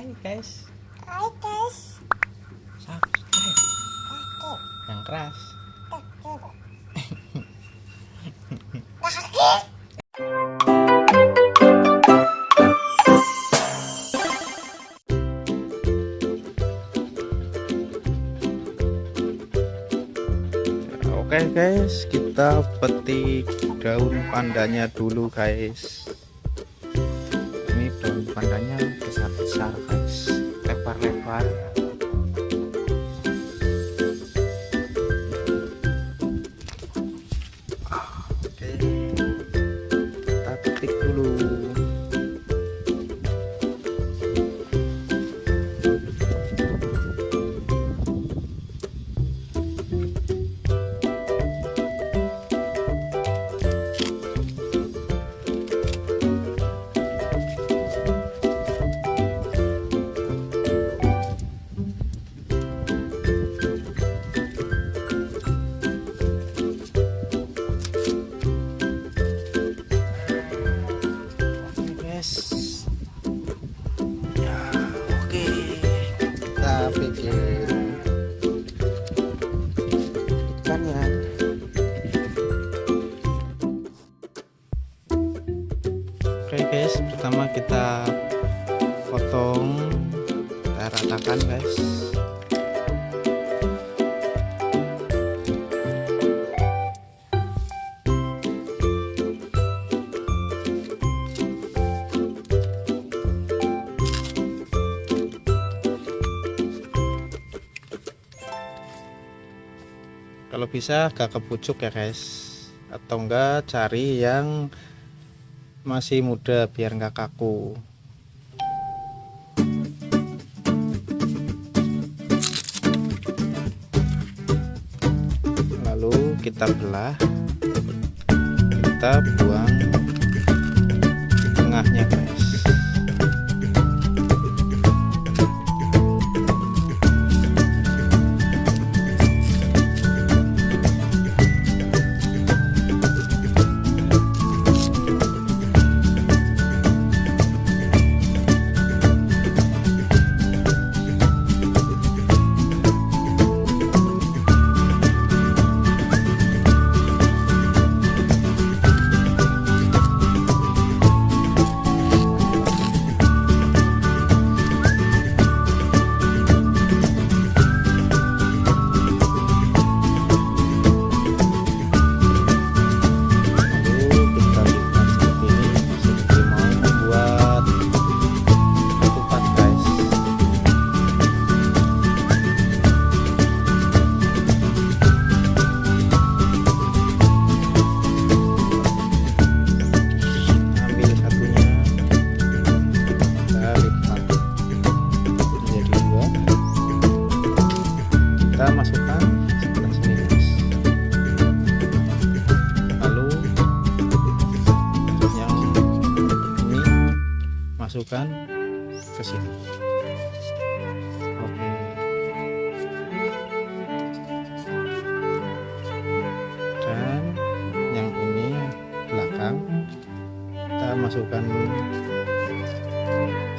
Hai guys. Hai guys. Subscribe. Yang keras. Oke guys, kita petik daun pandannya dulu guys. Ini daun pandannya besar-besar guys, lebar-lebar. Oke, kita petik dulu. Ya, oke, kita bikin ikannya. Oke guys, pertama kita potong, kita ratakan guys. Kalau bisa agak ke pucuk ya guys, atau enggak cari yang masih muda biar enggak kaku. Lalu kita belah, kita buang tengahnya guys. Masukkan sebelah sini guys. Lalu yang ini masukkan ke sini. Oke. Dan yang ini belakang kita masukkan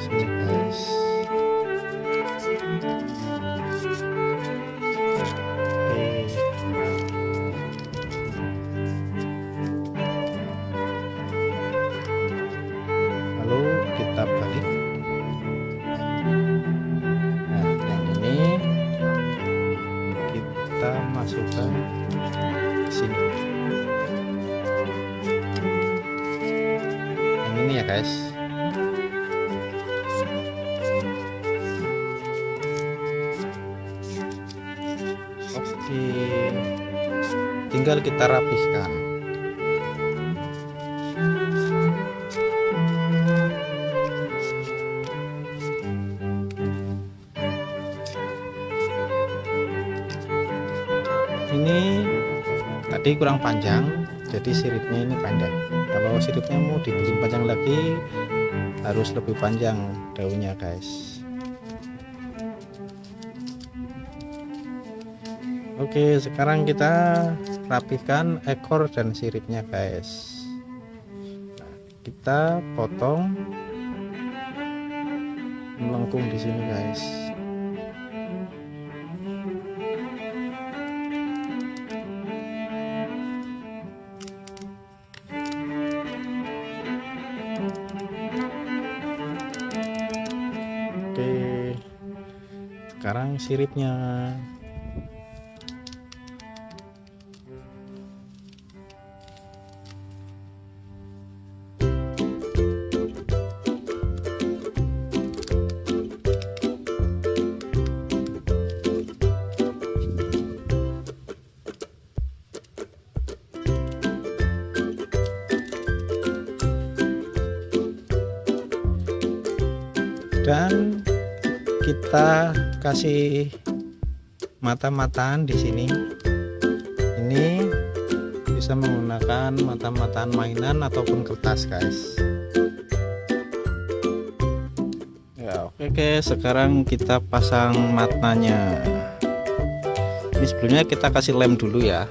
sini guys. Lalu kita balik. Nah, yang ini kita masukkan ke sini. Yang ini ya guys. Oke, tinggal kita rapihkan. Ini tadi kurang panjang, jadi siripnya ini pendek. Kalau siripnya mau dibikin panjang lagi, harus lebih panjang daunnya guys. Oke, sekarang kita rapihkan ekor dan siripnya guys. Nah, kita potong melengkung di sini guys. Oke, sekarang siripnya. Dan kita kasih mata-mataan di sini. Ini bisa menggunakan mata-mataan mainan ataupun kertas guys. Ya oke, sekarang kita pasang matanya. Ini sebelumnya kita kasih lem dulu ya.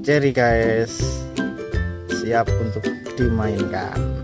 Jadi guys, siap untuk dimainkan.